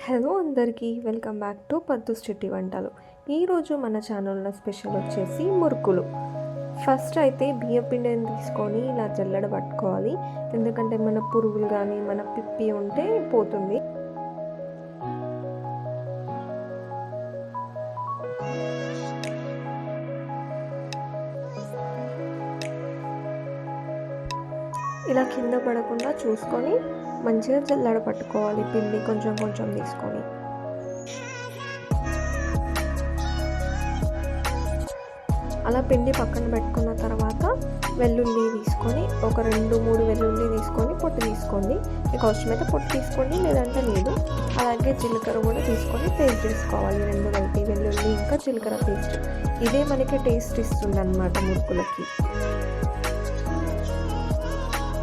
Hello అందరికీ welcome back to పద్దుస్ చిట్టి వంటలు. ఈరోజు మన ఛానల్లో స్పెషల్ వచ్చేసి మురుకులు. ఫస్ట్ అయితే బియ్యం పిండిని తీసుకొని ఇలా జల్లెడ పట్టుకోవాలి, ఎందుకంటే మన పురుగులు కానీ మన పిప్పి ఉంటే పోతుంది. ఇలా కింద పడకుండా చూసుకొని మంచిగా జల్లెడ పట్టుకోవాలి, పిండి కొంచెం కొంచెం తీసుకొని. అలా పిండి పక్కన పెట్టుకున్న తర్వాత వెల్లుల్లి తీసుకొని ఒక 2-3 వెల్లుల్లి తీసుకొని పొట్టు తీసుకోండి. మీకు అవసరమైతే పొట్టు తీసుకోండి, లేదంటే లేదు. అలాగే జీలకర్ర కూడా తీసుకొని పేస్ట్ చేసుకోవాలి, 2 కలిపి వెల్లుల్లి ఇంకా జీలకర్ర పేస్ట్. ఇదే మనకి టేస్ట్ ఇస్తుంది అన్నమాట మురుకులకి.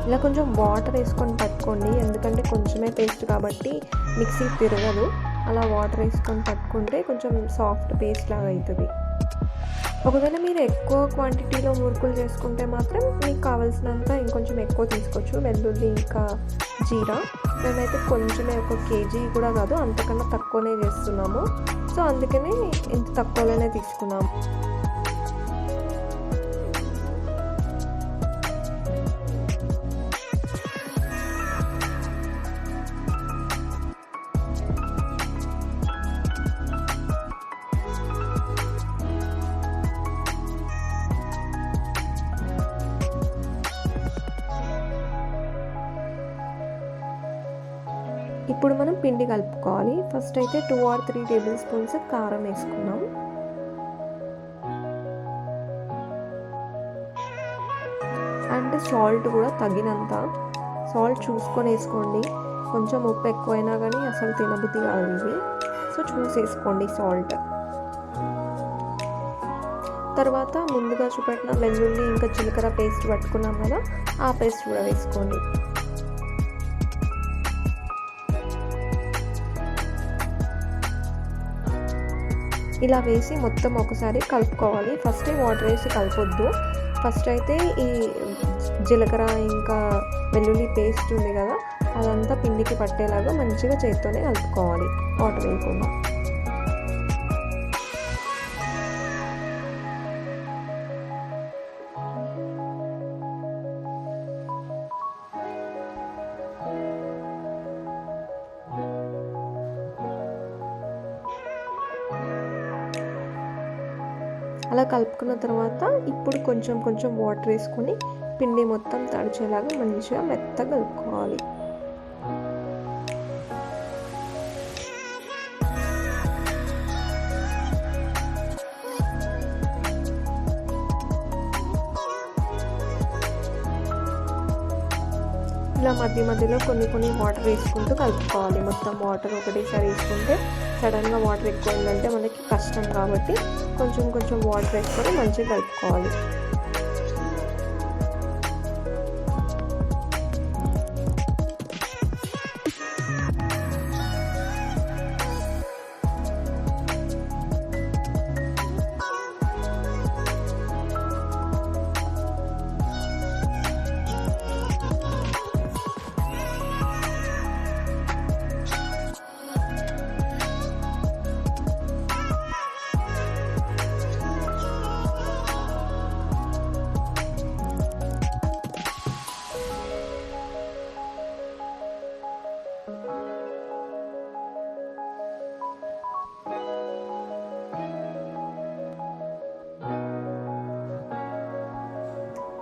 ఇలా కొంచెం వాటర్ వేసుకొని పట్టుకోండి, ఎందుకంటే కొంచెమే పేస్ట్ కాబట్టి మిక్సీ తిరగదు. అలా వాటర్ వేసుకొని పట్టుకుంటే కొంచెం సాఫ్ట్ పేస్ట్ లాగా అవుతుంది. ఒకవేళ మీరు ఎక్కువ క్వాంటిటీలో మురుకులు చేసుకుంటే మాత్రం మీకు కావాల్సినంత ఇంకొంచెం ఎక్కువ తీసుకోవచ్చు, వెల్లుల్లి ఇంకా జీరా. మేమైతే కొంచెమే, 1 కేజీ కూడా కాదు, అంతకన్నా తక్కువనే చేస్తున్నాము. సో అందుకనే ఇంత తక్కువలోనే తీసుకున్నాము. ఇప్పుడు మనం పిండి కలుపుకోవాలి. ఫస్ట్ అయితే 2 or 3 టేబుల్ స్పూన్స్ కారం వేసుకున్నాం. అండ్ సాల్ట్ కూడా తగినంత సాల్ట్ చూసుకొని వేసుకోండి. కొంచెం ఉప్పు ఎక్కువైనా కానీ అసలు తినబుద్ధి కాదు ఇది, సో చూసేసుకోండి సాల్ట్. తర్వాత ముందుగా చూపెట్టిన వెల్లుల్లి ఇంకా జీలకర్ర పేస్ట్ పట్టుకున్నాం కదా, ఆ పేస్ట్ కూడా వేసుకోండి. ఇలా వేసి మొత్తం ఒకసారి కలుపుకోవాలి. ఫస్ట్ వాటర్ వేసి కలపొద్దు. ఫస్ట్ అయితే ఈ జీలకర్ర ఇంకా వెల్లుల్లి పేస్ట్ ఉంది కదా, అదంతా పిండికి పట్టేలాగా మంచిగా చేత్తోనే కలుపుకోవాలి, వాటర్ వేయకుండా. అలా కలుపుకున్న తర్వాత ఇప్పుడు కొంచెం కొంచెం వాటర్ వేసుకొని పిండి మొత్తం తడిచేలాగా మంచిగా మెత్తగా కలుపుకోవాలి. ఇలా మధ్య మధ్యలో కొన్ని వాటర్ వేసుకుంటూ కలుపుకోవాలి. మొత్తం వాటర్ ఒకటేసారి వేసుకుంటే సడన్గా వాటర్ ఎక్కువైందంటే మనకి కష్టం, కాబట్టి కొంచెం కొంచెం వాటర్ వేసుకొని మంచిగా కలుపుకోవాలి.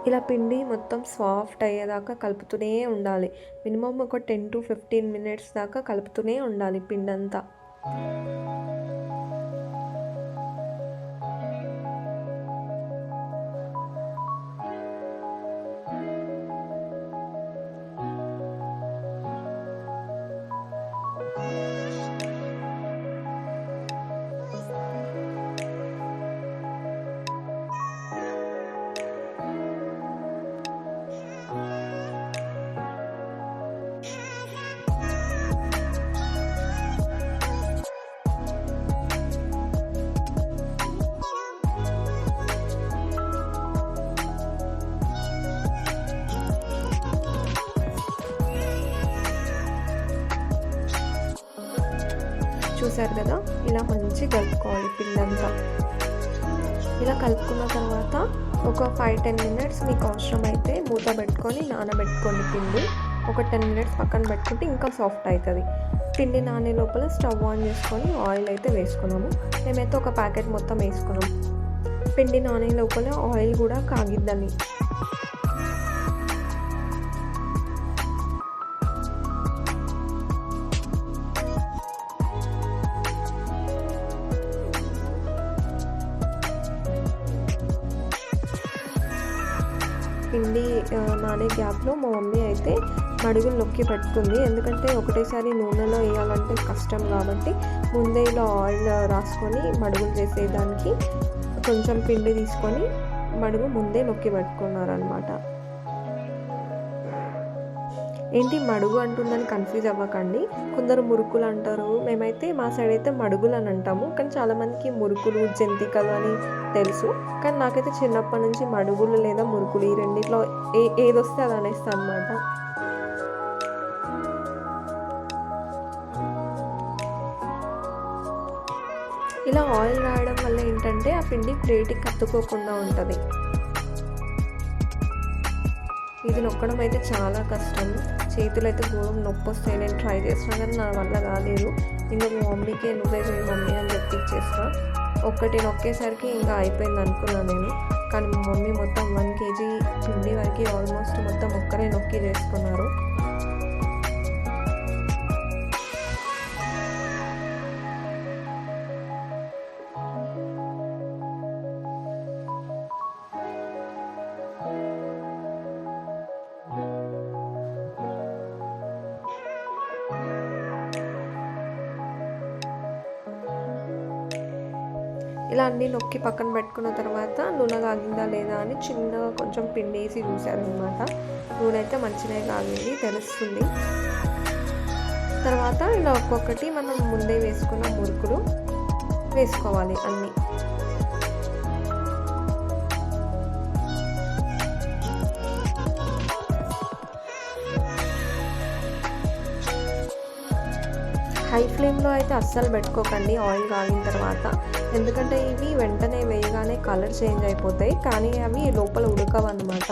ఇలా పిండి మొత్తం సాఫ్ట్ అయ్యేదాకా కలుపుతూనే ఉండాలి. మినిమం ఒక 10 to 15 minutes దాకా కలుపుతూనే ఉండాలి పిండి అంతా. చూసారు కదా, ఇలా మంచి కలుపుకోవాలి పిండి అంతా. ఇలా కలుపుకున్న తర్వాత ఒక 5-10 మినిట్స్ మీకు అవసరమైతే మూత పెట్టుకొని నానబెట్టుకోండి పిండి. ఒక 10 మినిట్స్ పక్కన పెట్టుకుంటే ఇంకా సాఫ్ట్ అవుతుంది. పిండి నానే లోపల స్టవ్ ఆన్ చేసుకొని ఆయిల్ అయితే వేసుకున్నాము. మేమైతే ఒక ప్యాకెట్ మొత్తం వేసుకున్నాము. పిండి నానే లోపల ఆయిల్ కూడా కాగిద్దని. పిండి నానే గ్యాప్లో మా మమ్మీ అయితే మడుగులు నొక్కి పెట్టుకుంది. ఎందుకంటే ఒకటేసారి నూనెలో వేయాలంటే కష్టం కాబట్టి ముందే ఇలా ఆయిల్ రాసుకొని మడుగులు చేసేదానికి కొంచెం పిండి తీసుకొని మడుగు ముందే నొక్కి పెట్టుకున్నారనమాట. ఏంటి మడుగు అంటుందని కన్ఫ్యూజ్ అవ్వకండి. కొందరు మురుకులు అంటారు, మేమైతే మా సైడ్ అయితే మడుగులు అని అంటాము. కానీ చాలామందికి మురుకులు జంతికలు అని తెలుసు. కానీ నాకైతే చిన్నప్పటి నుంచి మడుగులు లేదా మురుకులు ఈ రెండిట్లో ఏదొస్తే అది అనేస్తా అనమాట. ఇలా ఆయిల్ రాయడం వల్ల ఏంటంటే ఆ పిండి ప్లేట్కి కత్తుకోకుండా ఉంటుంది. ఇది నొక్కడం అయితే చాలా కష్టం, చేతులు అయితే ఘోరం నొప్పి వస్తాయి. నేను ట్రై చేసినా కానీ నా వల్ల కాలేదు. ఇంకా మా మమ్మీకే నువ్వే చేయి మమ్మీ అని చెప్పి ఇచ్చేస్తా. ఒక్కటి నొక్కేసరికి ఇంకా అయిపోయింది అనుకున్నాను నేను. కానీ మా మమ్మీ మొత్తం 1 kg పిండి వరకు ఆల్మోస్ట్ మొత్తం ఒక్కరే నొక్కి చేసుకున్నారు. ఇలా అన్నీ నొక్కి పక్కన పెట్టుకున్న తర్వాత నూనె కాగిందా లేదా అని చిన్నగా కొంచెం పిండి వేసి చూశారనమాట. నూనె అయితే మంచిగా కాగింది తెలుస్తుంది. తర్వాత ఇలా ఒక్కొక్కటి మనం ముందే వేసుకున్న మురుకులు వేసుకోవాలి అన్నీ. హై ఫ్లేమ్లో అయితే అస్సలు పెట్టుకోకండి ఆయిల్ కాగిన తర్వాత. ఎందుకంటే ఇవి వెంటనే వేయగానే కలర్ చేంజ్ అయిపోతాయి, కానీ అవి లోపల ఉడకవన్నమాట.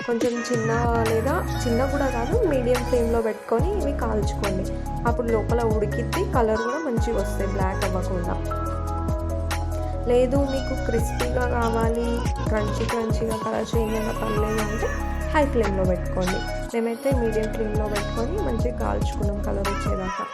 కొంచెం చిన్న కూడా కాదు, మీడియం ఫ్లేమ్లో పెట్టుకొని ఇవి కాల్చుకోండి. అప్పుడు లోపల ఉడికిద్ది, కలర్ కూడా మంచిగా వస్తాయి, బ్లాక్ అవ్వకుండా. లేదు మీకు క్రిస్పీగా కావాలి, క్రంచీగా కలర్ చేంజ్ అయినా పర్లేదు అంటే హై ఫ్లేమ్లో పెట్టుకోండి. మేమైతే మీడియం ఫ్లేమ్లో పెట్టుకొని మంచిగా కాల్చుకున్నాం కలర్ వచ్చేదాకా.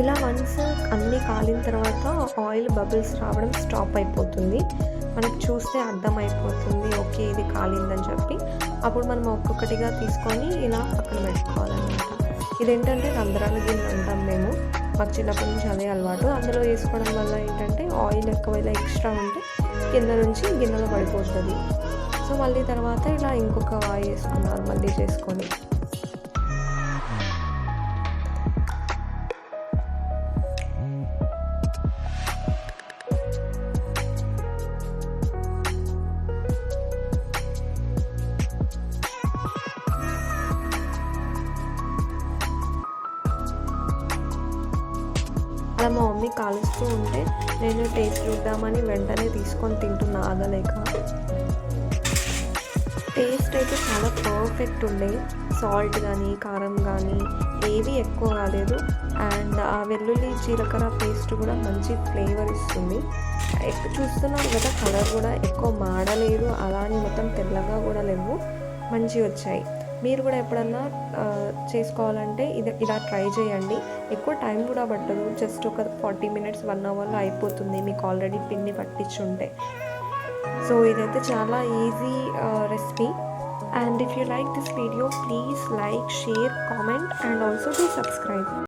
ఇలా వన్స్ అన్నీ కాలిన తర్వాత ఆయిల్ బబుల్స్ రావడం స్టాప్ అయిపోతుంది. మనకు చూస్తే అర్థమైపోతుంది ఓకే ఇది కాలిందని చెప్పి. అప్పుడు మనం ఒక్కొక్కటిగా తీసుకొని ఇలా పక్కన పెట్టుకోవాలన్నమాట. ఇదేంటంటే రంధ్రాల గిన్నె అంటాం మేము, మాకు చిన్నప్పటి నుంచి అదే అలవాటు. అందులో వేసుకోవడం వల్ల ఏంటంటే ఆయిల్ ఎక్కువ ఎక్స్ట్రా ఉంటే కింద నుంచి గిన్నెలో పడిపోతుంది. సో మళ్ళీ తర్వాత ఇలా ఇంకొక వాయి వేసుకున్నారు మళ్ళీ చేసుకొని. అలా మా మమ్మీ కాలుస్తూ ఉంటే నేను టేస్ట్ చూద్దామని వెంటనే తీసుకొని తింటున్నా ఆగలేక. టేస్ట్ అయితే చాలా పర్ఫెక్ట్ ఉండే, సాల్ట్ కానీ కారం కానీ ఏవి ఎక్కువ కాలేదు. అండ్ ఆ వెల్లుల్లి జీలకర్ర పేస్ట్ కూడా మంచి ఫ్లేవర్ ఇస్తుంది. చూస్తున్నాను కదా కలర్ కూడా ఎక్కువ మాడలేదు, అలా అని మొత్తం తెల్లగా కూడా లేదు. మంచిగా వచ్చాయి. మీరు కూడా ఎప్పుడన్నా చేసుకోవాలంటే ఇలా ట్రై చేయండి. ఎక్కువ టైం కూడా పట్టదు. జస్ట్ ఒక 40 మినిట్స్ 1 అవర్లో అయిపోతుంది మీకు ఆల్రెడీ పిండి పట్టించుంటే. సో ఇదైతే చాలా easy recipe. And if you like this video, please like, share, comment and also do subscribe.